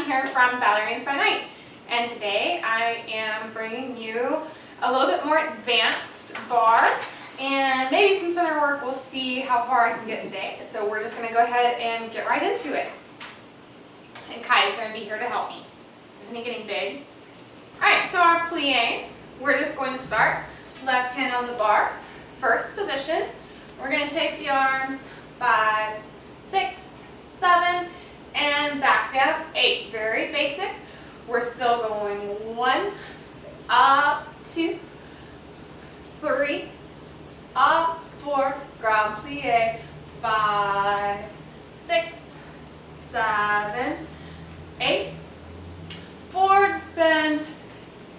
here from Ballerinas by Night, and today I am bringing you a little bit more advanced bar, and maybe some center work. We'll see how far I can get today. So we're just going to go ahead and get right into it. And Kai's going to be here to help me. Isn't he getting big? Alright, so our plies, we're just going to start left hand on the bar, first position. We're going to take the arms 5, 6, 7, and back down 8. Very basic. We're still going 1, up, 2, 3, up, 4, grand plie, 5, 6, 7, 8, forward bend,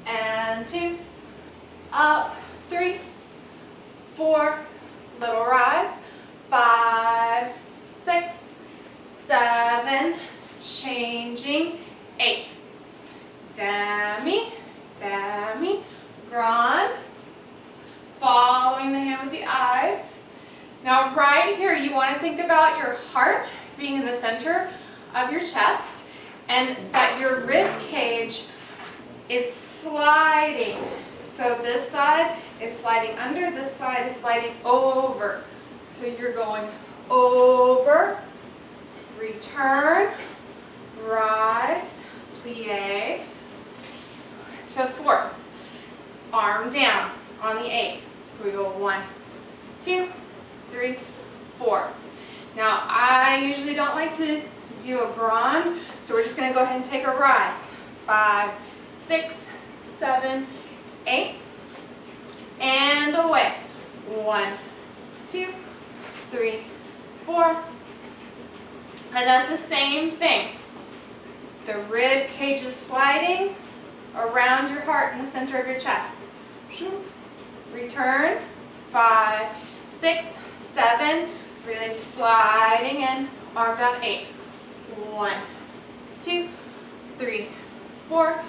and 2, up, 3, 4, little rise, 5, 6, 7, changing, 8, demi, demi, grand, following the hand with the eyes. Now right here you want to think about your heart being in the center of your chest and that your rib cage is sliding. So this side is sliding under, this side is sliding over. So you're going over, return, rise, plie, to fourth, arm down on the 8. So we go 1, 2, 3, 4. Now I usually don't like to do a grand, so we're just going to go ahead and take a rise. 5, 6, 7, 8, and away. 1, 2, 3, 4. And that's the same thing. The rib cage is sliding around your heart in the center of your chest. Return. 5, 6, 7. Really sliding in. Arm down. 8. 1, 2, 3, 4.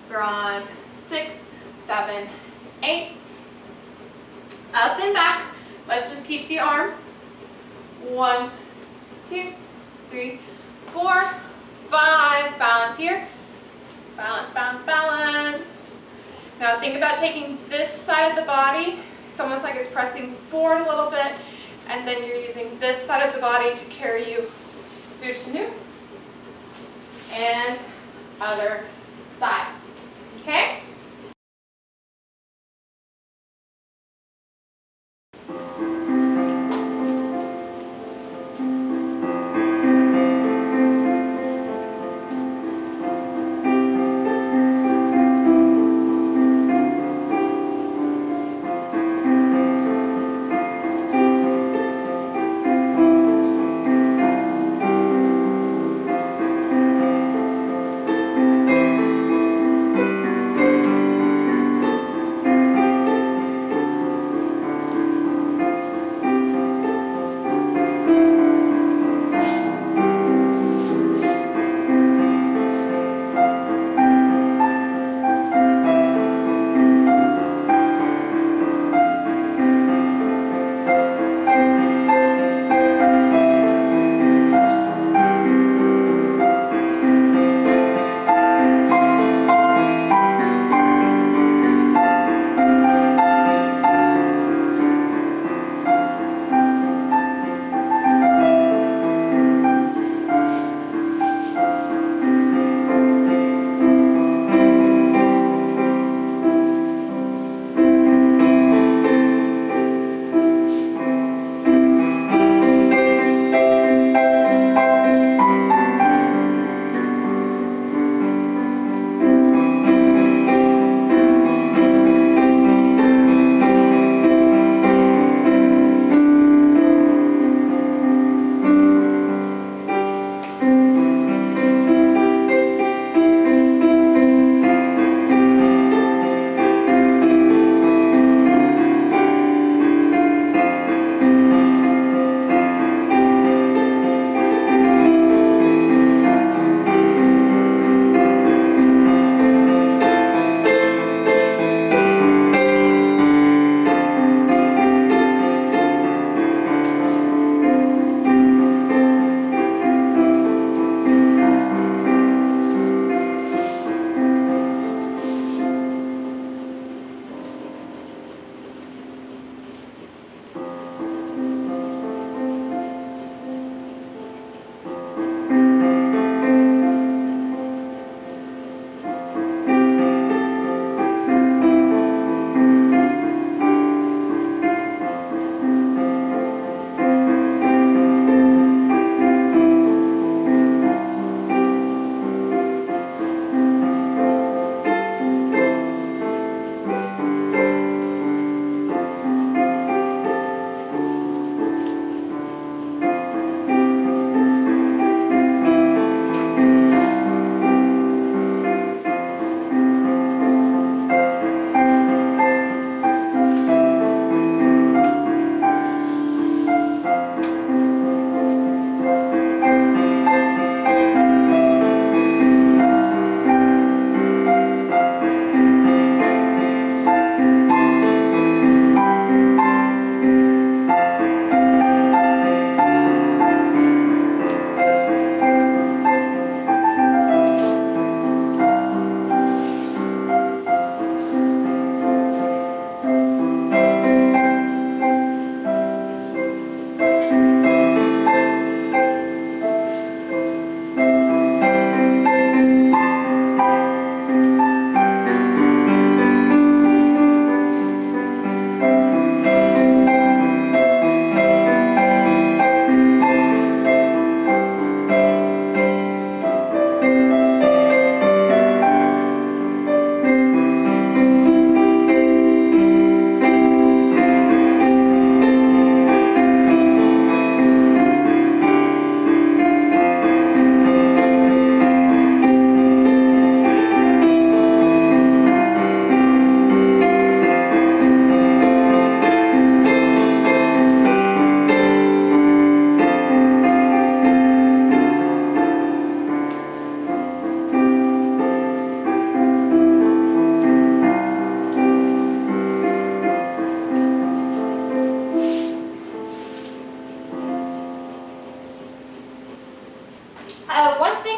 Grand. 6, 7, 8. Up and back. Let's just keep the arm. 1, 2, 3, 4, 5. Balance here. Balance, balance, balance. Now think about taking this side of the body. It's almost like it's pressing forward a little bit, and then you're using this side of the body to carry you soutenu. And other side. Okay?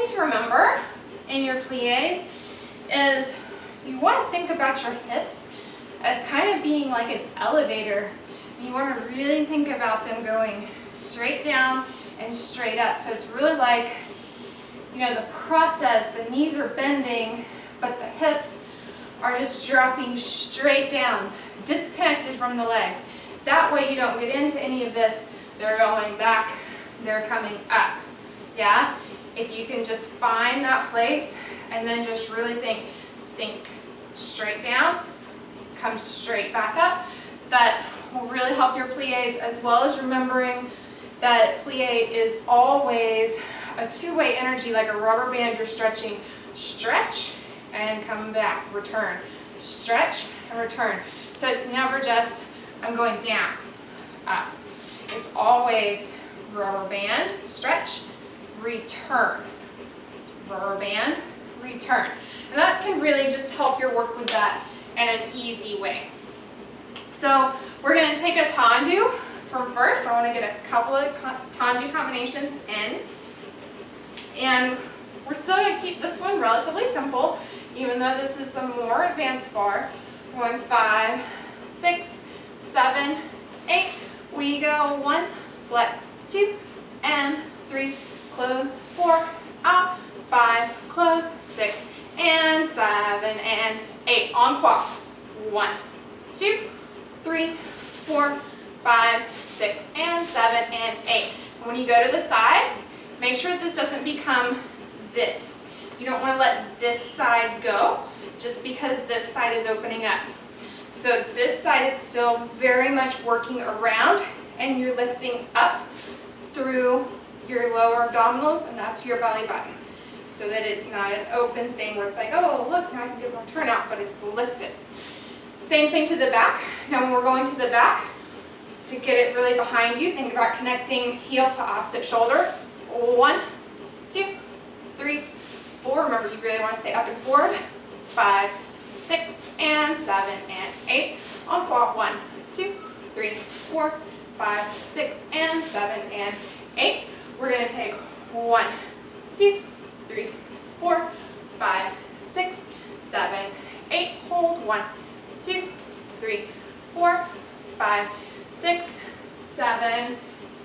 thing to remember in your plies is you want to think about your hips as kind of being like an elevator. You want to really think about them going straight down and straight up. So it's really like, you know, the process, the knees are bending, but the hips are just dropping straight down, disconnected from the legs. That way you don't get into any of this, they're going back, they're coming up, yeah? If you can just find that place and then just really think, sink straight down, come straight back up, that will really help your plies, as well as remembering that plie is always a two-way energy, like a rubber band. You're stretching, stretch and come back, return, stretch and return. So it's never just I'm going down, up. It's always rubber band, stretch, return, rubber band, return. And that can really just help your work with that in an easy way. So we're going to take a tendu from first. I want to get a couple of tendu combinations in. And we're still going to keep this one relatively simple, even though this is a more advanced bar. We're going 5, 6, 7, 8. We go 1, flex, 2, and 3, close, 4, out, 5, close, 6, and 7, and 8. En croix. 1, 2, 3, 4, 5, 6, and 7, and 8. And when you go to the side, make sure this doesn't become this. You don't want to let this side go just because this side is opening up. So this side is still very much working around, and you're lifting up through your lower abdominals and up to your belly button, so that it's not an open thing where it's like, oh, look, now I can get more turnout, but it's lifted. Same thing to the back. Now when we're going to the back, to get it really behind you, think about connecting heel to opposite shoulder. 1, 2, 3, 4. Remember, you really want to stay up and forward. 5, 6, and 7, and 8. En croix. 1, 2, 3, 4, 5, 6, and 7, and 8. We're going to take 1, 2, 3, 4, 5, 6, 7, 8. Hold. 1, 2, 3, 4, 5, 6, 7,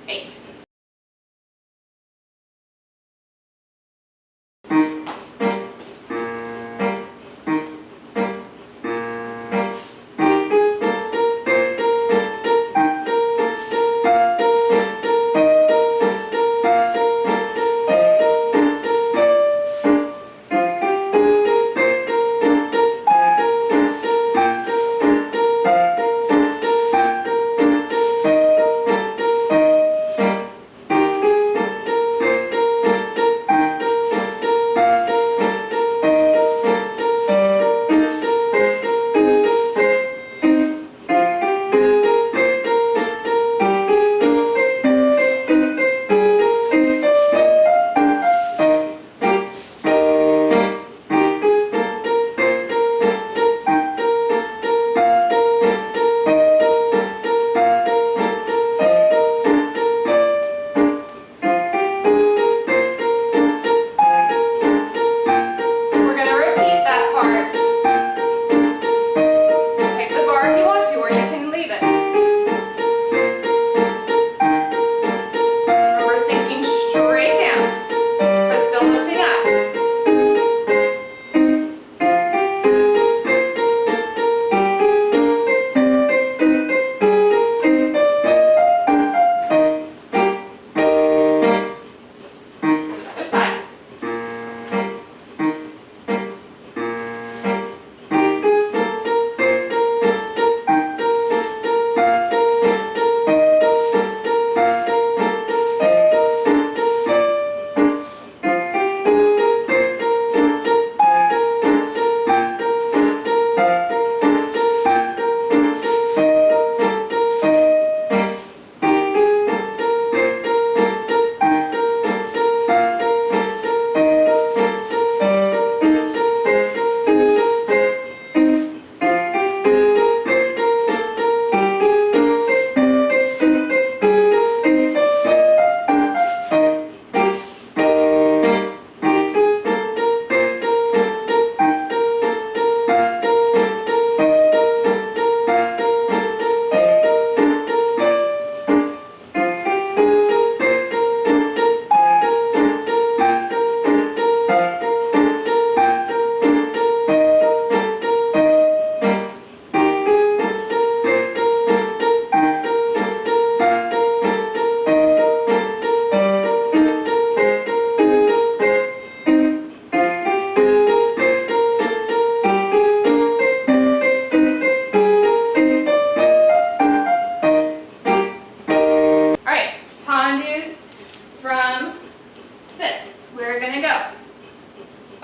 8.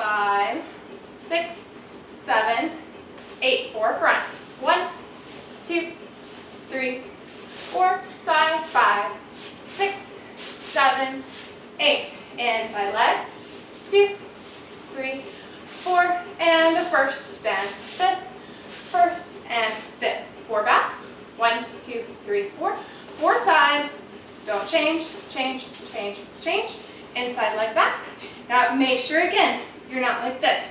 5, 6, 7, 8. 4 front. 1, 2, 3, 4. Side. 5, 6, 7, 8. Inside leg. 2, 3, 4. And the first and fifth. First and fifth. 4 back. 1, 2, 3, 4. 4 side. Don't change, change, change, change. Inside leg back. Now make sure again, you're not like this.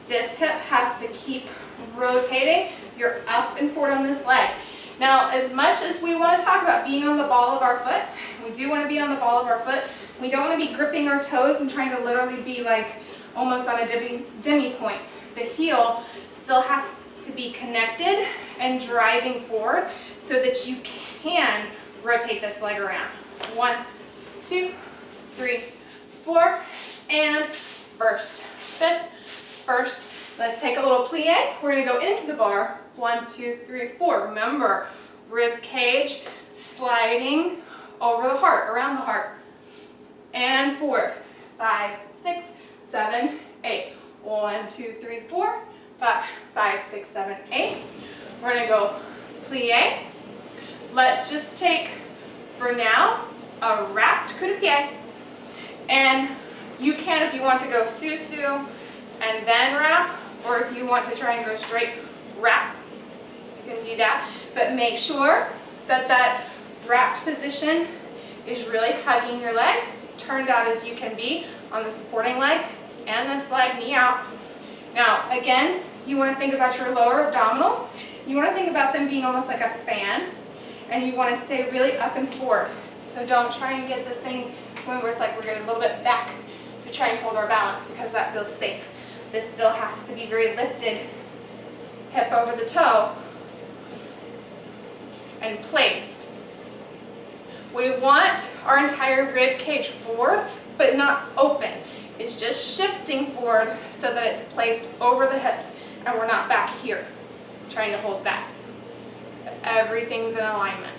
This hip has to keep rotating. You're up and forward on this leg. Now, as much as we want to talk about being on the ball of our foot, we do want to be on the ball of our foot. We don't want to be gripping our toes and trying to literally be like almost on a demi point. The heel still has to be connected and driving forward so that you can rotate this leg around. 1, 2, 3, 4, and first, fifth, first. Let's take a little plie. We're going to go into the bar. 1, 2, 3, 4. Remember, rib cage sliding over the heart, around the heart. And forward. 5, 6, 7, 8. 1, 2, 3, 4. 5, 6, 7, 8. We're going to go plie. Let's just take, for now, a wrapped coup de pied. And you can, if you want to go su-su and then wrap, or if you want to try and go straight wrap, you can do that. But make sure that that wrapped position is really hugging your leg, turned out as you can be on the supporting leg and this leg, knee out. Now, again, you want to think about your lower abdominals. You want to think about them being almost like a fan, and you want to stay really up and forward. So don't try and get this thing when we're like we're getting a little bit back to try and hold our balance, because that feels safe. This still has to be very lifted, hip over the toe, and placed. We want our entire rib cage forward, but not open. It's just shifting forward so that it's placed over the hips and we're not back here trying to hold that. Everything's in alignment.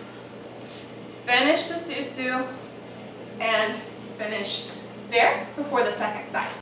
Finish the su-su and finish there before the second side.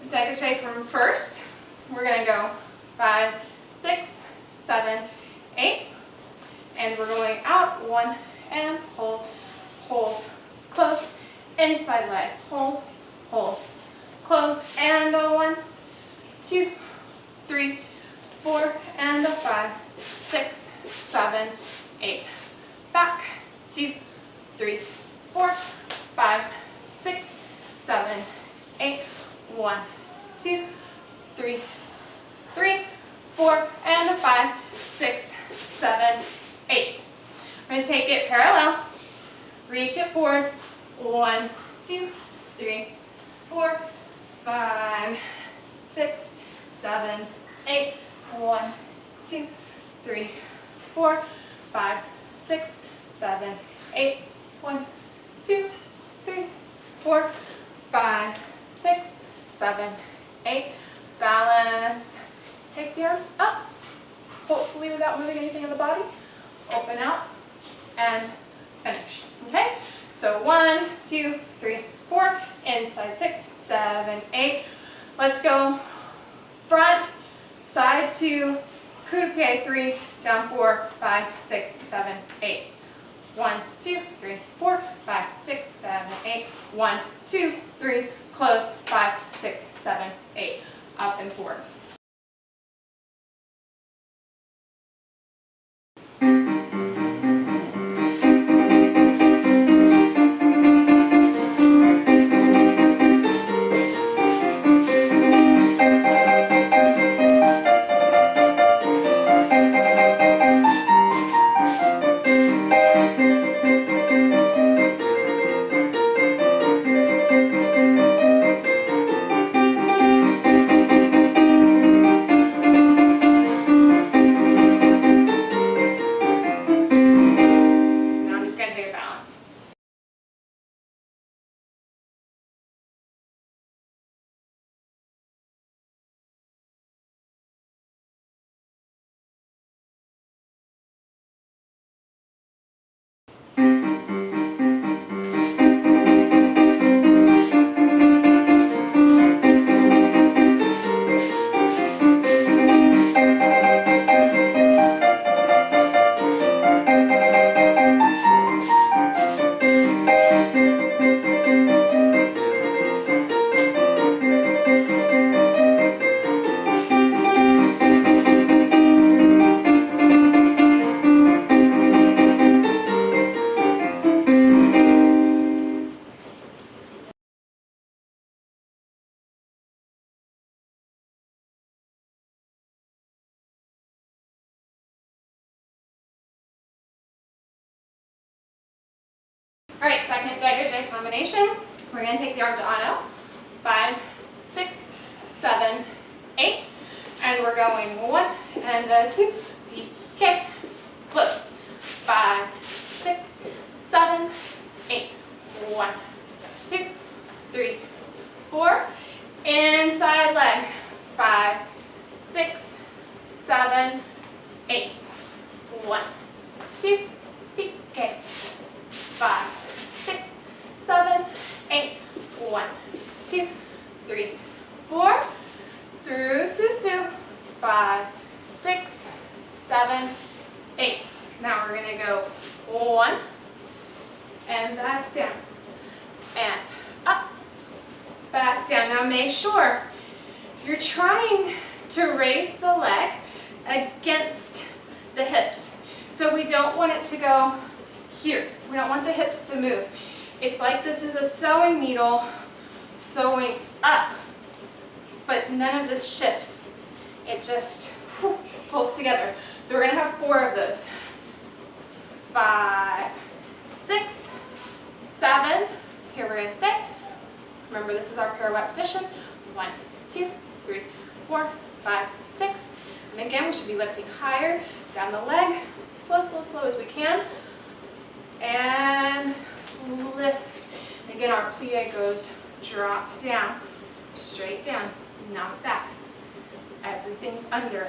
Dégagé from first. We're going to go 5, 6, 7, 8. And we're going out, 1, and hold, hold, close, inside leg, hold, hold, close, and a 1, 2, 3, 4, and a 5, 6, 7, 8. Back, 2, 3, 4, 5, 6, 7, 8. 1, 2, 3, 3, 4, and a 5, 6, 7, 8. We're going to take it parallel, reach it forward, 1, 2, 3, 4, 5, 6, 7, 8, 1, 2, 3, 4, 5, 6, 7, 8, 1, 2, 3, 4, 5, 6, 7, 8, balance, take the arms up, hopefully without moving anything in the body, open out, and finish, okay? So 1, 2, 3, 4, inside 6, 7, 8, let's go front, side 2, coup de pied 3, down 4, 5, 6, 7, 8. 1, 2, 3, 4, 5, 6, 7, 8. 1, 2, 3, close, 5, 6, 7, 8. Up and forward. All right, second dégagé combination. We're going to take the arm to auto. 5, 6, 7, 8. And we're going 1 and 2. PK. Close. 5, 6, 7, 8. 1, 2, 3, 4. Inside leg. 5, 6, 7, 8. 1, 2, PK. 5, 6, 7, 8. 1, 2, 3, 4. Through Susu. 5, 6, 7, 8. Now we're going to go 1 and back down and up, back down. Now make sure you're trying to raise the leg against the hips. So we don't want it to go here. We don't want the hips to move. It's like this is a sewing needle sewing up, but none of this shifts. It just pulls together. So we're going to have 4 of those. 5, 6, 7. Here we're going to stay. Remember, this is our pirouette position. 1, 2, 3, 4, 5, 6. And again, we should be lifting higher down the leg. Slow, slow, slow as we can. And lift. Again, our plie goes drop down, straight down, not back. Everything's under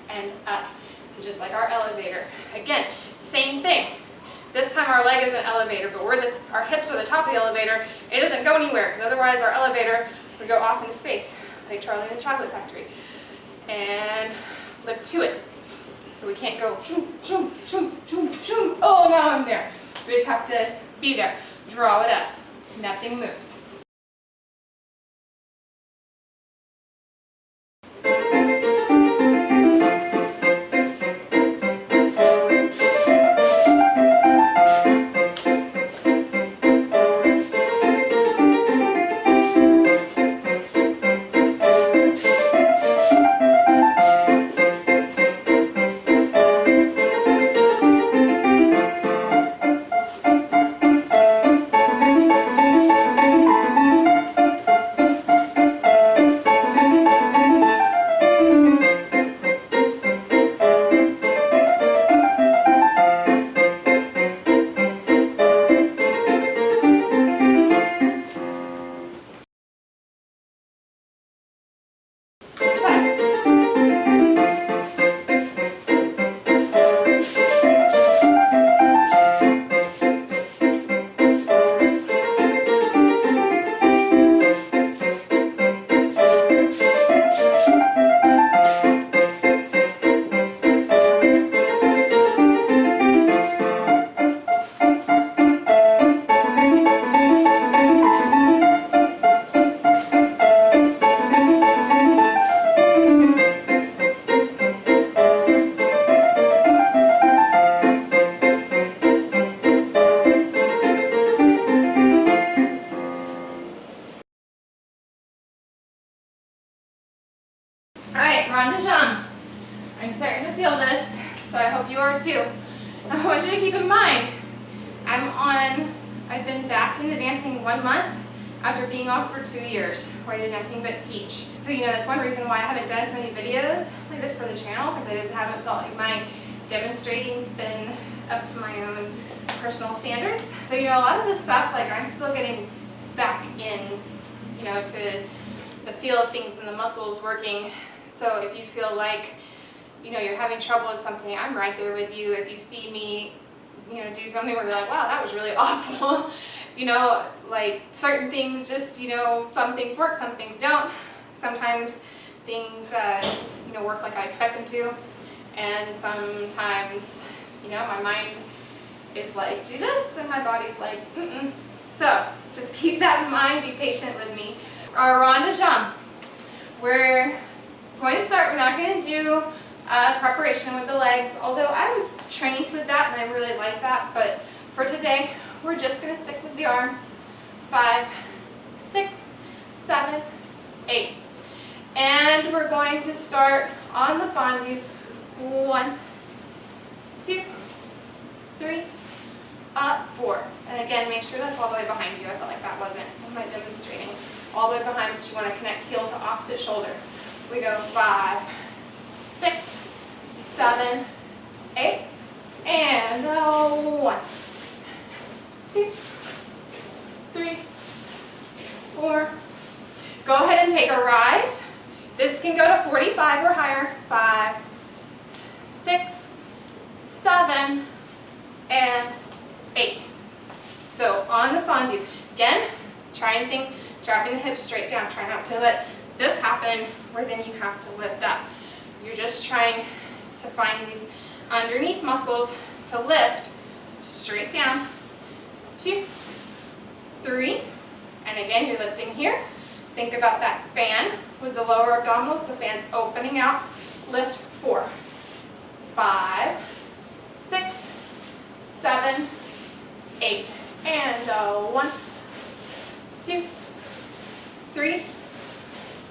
and up. So just like our elevator. Again, same thing. This time our leg is an elevator, but our hips are the top of the elevator. It doesn't go anywhere because otherwise our elevator would go off into space. like Charlie and the Chocolate Factory. And lift to it. So we can't go shoom, shoom, shoom, shoom, shoom. Oh, now I'm there. We just have to be there. Draw it up. Nothing moves. Alright, rond de jambe. I'm starting to feel this, so I hope you are too. I want you to keep in mind, I've been back into dancing 1 month after being off for 2 years, where I did nothing but teach. So that's one reason why I haven't done as many videos like this for the channel, because I just haven't felt like my demonstrating's been up to my own personal standards. So a lot of this stuff, like I'm still getting back in, to the feel of things and the muscles working. So if you feel like, you're having trouble with something, I'm right there with you. If you see me, do something where you're like, wow, that was really awful. Like certain things just, some things work, some things don't. Sometimes things, work like I expect them to. And sometimes, my mind is like, do this, and my body's like, mm-mm. So just keep that in mind, be patient with me. Our rond de jambe. We're going to start, we're not going to do preparation with the legs, although I was trained with that and I really like that, but for today, we're just going to stick with the arms. 5, 6, 7, 8. And we're going to start on the fondue. 1, 2, 3, 4. And again, make sure that's all the way behind you. I felt like that wasn't in my demonstrating. All the way behind, but you want to connect heel to opposite shoulder. We go 5, 6, 7, 8, and 1, 2, 3, 4. Go ahead and take a rise. This can go to 45 or higher. 5, 6, 7, and 8. So on the fondue, again, try and think, dropping the hips straight down. Try not to let this happen where then you have to lift up. You're just trying to find these underneath muscles to lift straight down. 2, 3, and again, you're lifting here. Think about that fan with the lower abdominals, the fan's opening out. Lift 4, 5, 6, 7, 8, and 1, 2, 3,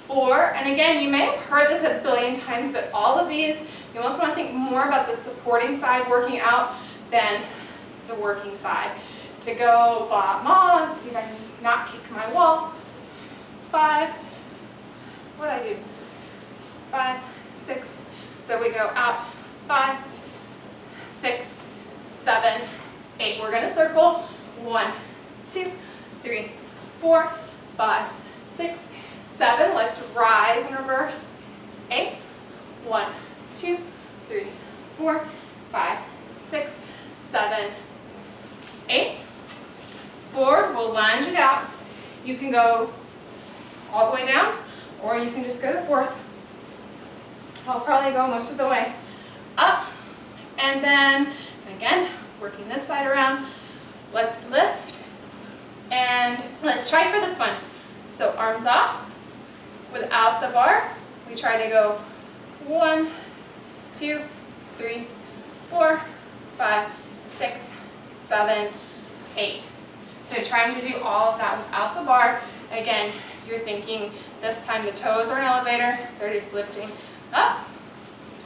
4, and again, you may have heard this a billion times, but all of these, you almost want to think more about the supporting side working out than the working side. To go blah, blah, let's see if I can not kick my wall. 5, what did I do? 5, 6, so we go out, 5, 6, 7, 8. We're going to circle. 1, 2, 3, 4, 5, 6, 7. Let's rise and reverse. 8. 1, 2, 3, 4, 5, 6, 7, 8. Forward, we'll lunge it out. You can go all the way down or or you can just go to fourth. I'll probably go most of the way up, and then again, working this side around. Let's lift, and let's try for this one. So arms off, without the bar, we try to go 1, 2, 3, 4, 5, 6, 7, 8. So trying to do all of that without the bar. Again, you're thinking this time the toes are an elevator, they're just lifting up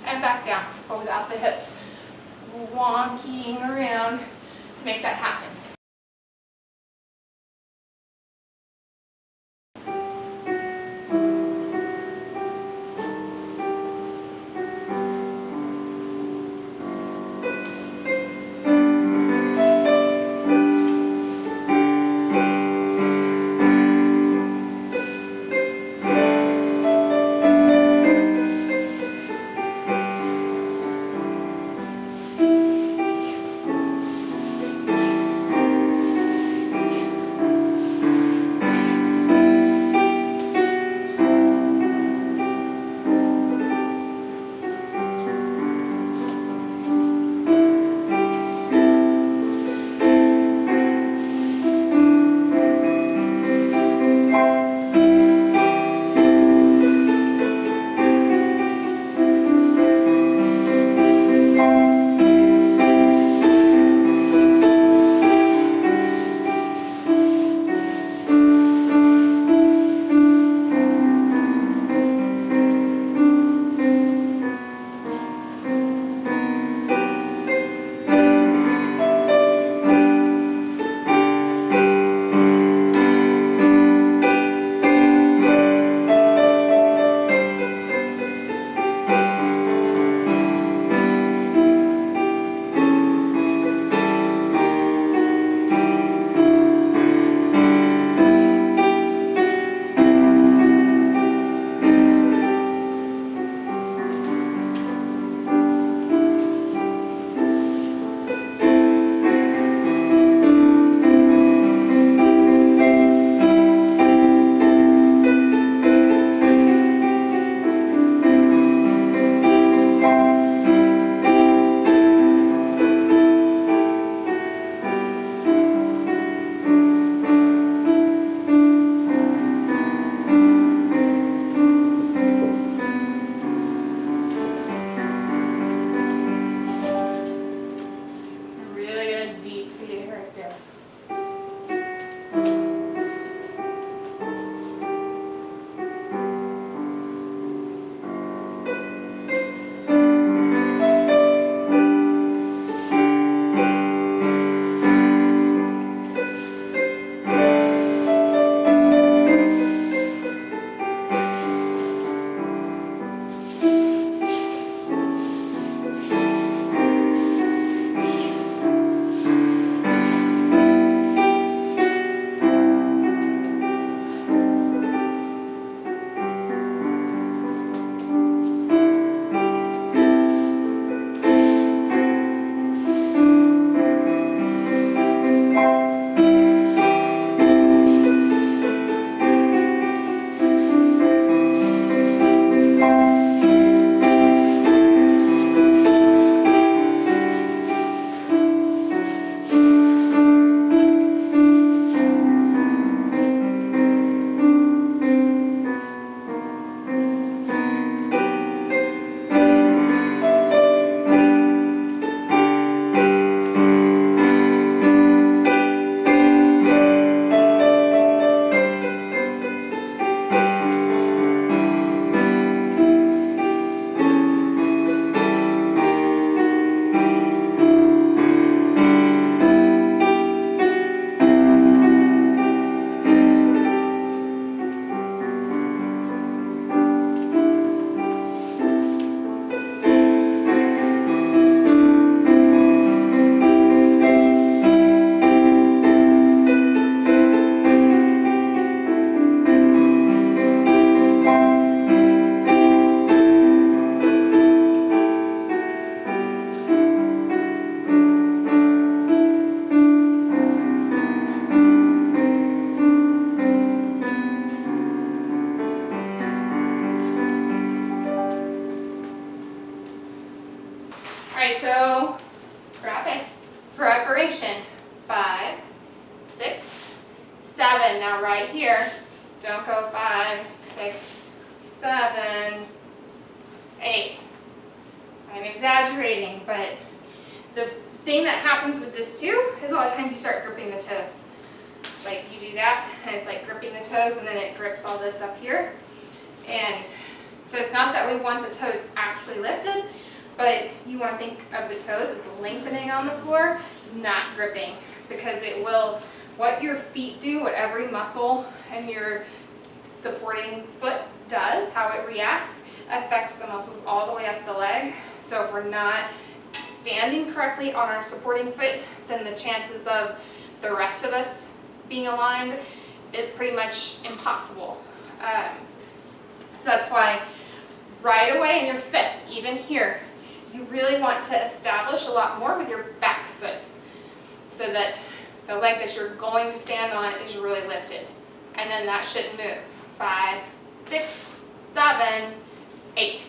and back down, but without the hips wonking around to make that happen. right, so frappe. Preparation. 5, 6, 7. Now right here, don't go 5, 6, 7, 8. I'm exaggerating, but the thing that happens with this too is a lot of times you start gripping the toes. Like you do that, and it's like gripping the toes, and then it grips all this up here. And so it's not that we want the toes actually lifted, but you want to think of the toes as lengthening on the floor, not gripping, because it will, what your feet do, what every muscle and your supporting foot does, how it reacts, affects the muscles all the way up the leg. So if we're not standing correctly on our supporting foot, then the chances of the rest of us being aligned is pretty much impossible. So that's why right away in your fifth, even here, you really want to establish a lot more with your back foot so that the leg that you're going to stand on is really lifted. And then that shouldn't move. 5, 6, 7, 8.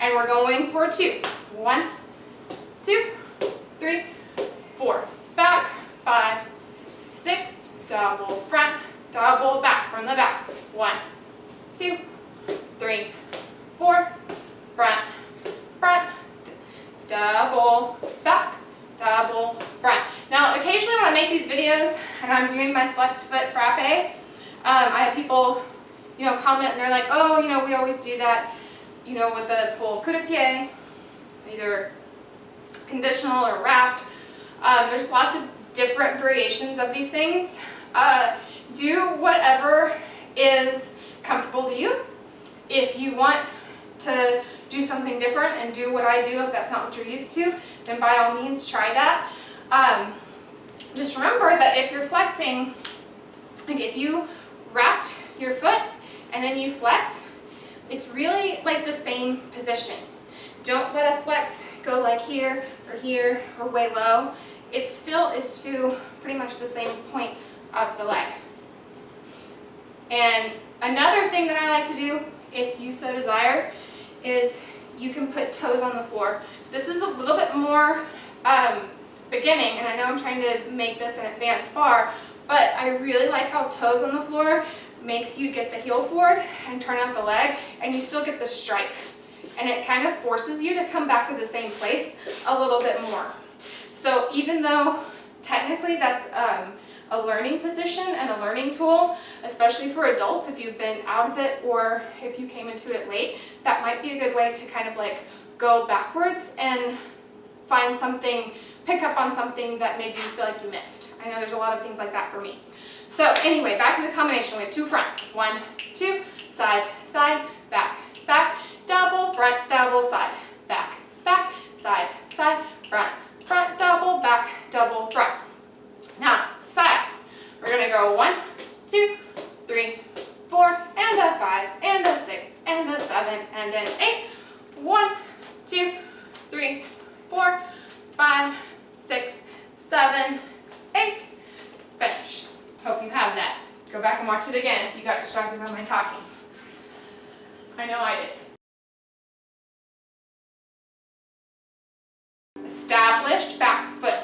And we're going for 2. 1, 2, 3, 4. Back, 5, 6, double front, double back from the back. 1, 2, 3, 4, front, front, double back, double front. Now, occasionally when I make these videos and I'm doing my flexed foot frappe, I have people, comment and they're like, oh, we always do that, with a full coup de pied, either conditional or wrapped. There's lots of different variations of these things. Do whatever is comfortable to you. If you want to do something different and do what I do, if that's not what you're used to, then by all means try that. Just remember that if you're flexing, like if you wrapped your foot and then you flex, it's really like the same position. Don't let a flex go like here or way low. It still is to pretty much the same point of the leg. And another thing that I like to do, if you so desire, is you can put toes on the floor. This is a little bit more beginning, and I know I'm trying to make this an advanced bar, but I really like how toes on the floor makes you get the heel forward and turn out the leg, and you still get the strike. And it kind of forces you to come back to the same place a little bit more. So even though technically that's a learning position and a learning tool, especially for adults, if you've been out of it or if you came into it late, that might be a good way to kind of like go backwards and find something, pick up on something that maybe you feel like you missed. I know there's a lot of things like that for me. So anyway, back to the combination. We have 2 front. 1, 2, side, side, back, back, double, front, double, side, back, back, side, side, front, front, double, back, double, front. Now, side. We're going to go 1, 2, 3, 4, and a 5, and a 6, and a 7, and an 8. 1, 2, 3, 4, 5, 6, 7, 8. Finish. Hope you have that. Go back and watch it again if you got distracted by my talking. I know I did. Established back foot.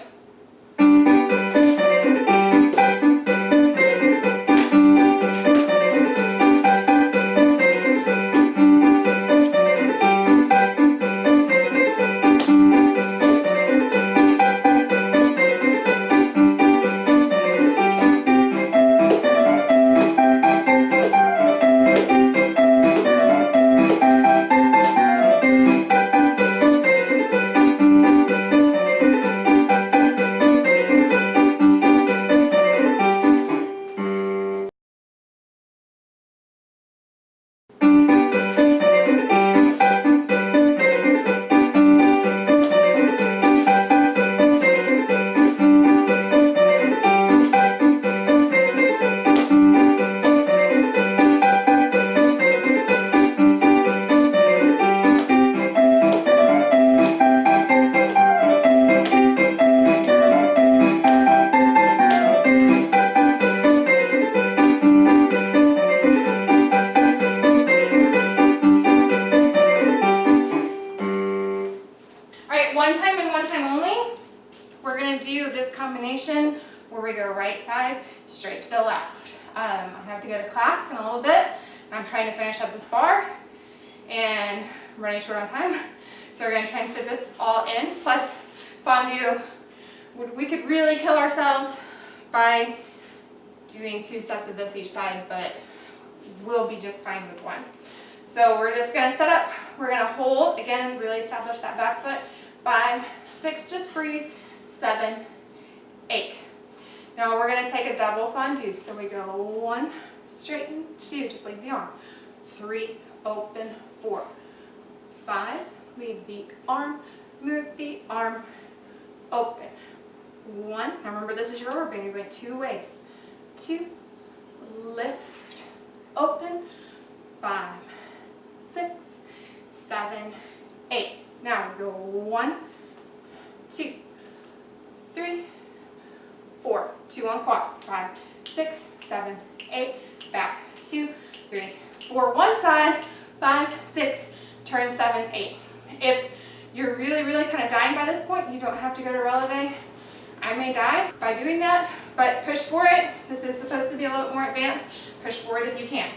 gonna do this combination where we go right side, straight to the left. I have to go to class in a little bit. I'm trying to finish up this bar and I'm running short on time. So we're gonna try and fit this all in. Plus fondue, we could really kill ourselves by doing 2 sets of this each side, but we'll be just fine with 1. So we're just gonna set up, we're gonna hold, again, really establish that back foot. 5, 6, just breathe, 7, 8. Now we're gonna take a double fondue. So we go 1, straighten, 2, just leave the arm. 3, open, 4, 5, leave the arm, move the arm, open. 1, now remember this is your rubber band, you're going 2 ways. 2, lift, open, 5, 6, 7, 8. Now we go 1, 2, 3, 4, 2 on quad, 5, 6, 7, 8, back, 2, 3, 4, one side, 5, 6, turn 7, 8. If you're really kind of dying by this point, you don't have to go to releve. I may die by doing that, but push for it. This is supposed to be a little bit more advanced. Push for it if you can.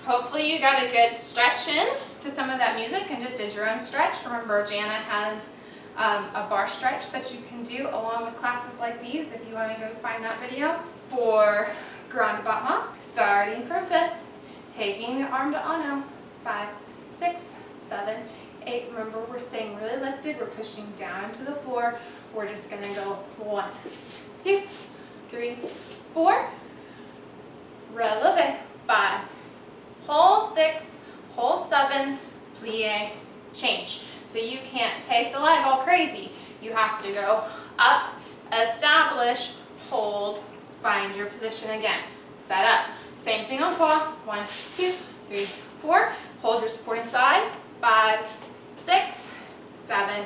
Hopefully you got a good stretch in to some of that music and just did your own stretch. Remember, Jana has a bar stretch that you can do along with classes like these if you want to go find that video. For Grande Battement, starting from 5th, taking the arm to Ano, 5, 6, 7, 8. Remember, we're staying really lifted. We're pushing down into the floor. We're just going to go 1, 2, 3, 4. Releve, 5. Hold 6, hold 7, plie, change. So you can't take the leg all crazy. You have to go up, establish, hold, find your position again. Set up. Same thing on trois. 1, 2, 3, 4. Hold your supporting side. 5, 6, 7,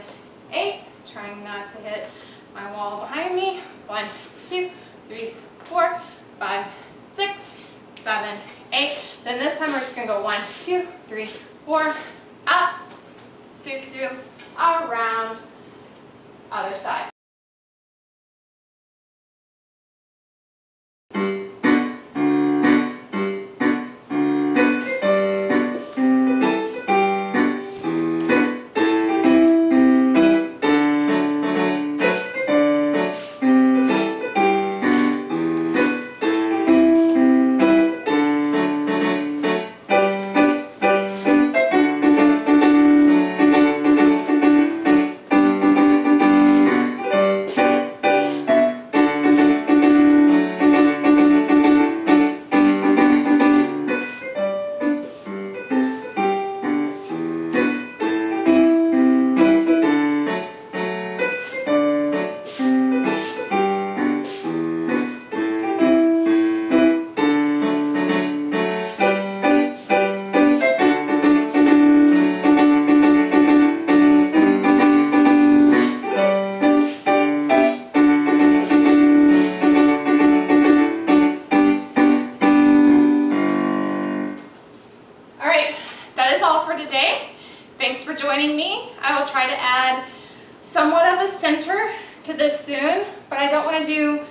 8. Trying not to hit my wall behind me. 1, 2, 3, 4, 5, 6, 7, 8. Then this time we're just going to go 1, 2, 3, 4, up, susu, around, other side. Thanks for joining me. I will try to add somewhat of a center to this soon, but I don't want to do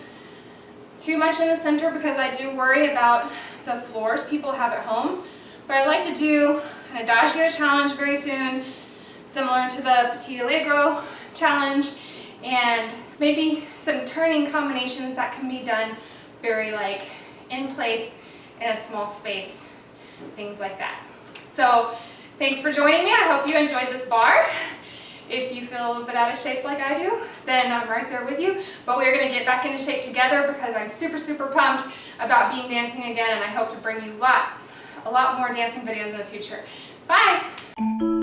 too much in the center because I do worry about the floors people have at home. But I'd like to do an Adagio challenge very soon, similar to the Petit Allegro challenge, and maybe some turning combinations that can be done very like in place in a small space, things like that. So thanks for joining me. I hope you enjoyed this bar. If you feel a little bit out of shape like I do, then I'm right there with you. But we're going to get back into shape together because I'm super, super pumped about being dancing again, and I hope to bring you a lot more dancing videos in the future. Bye!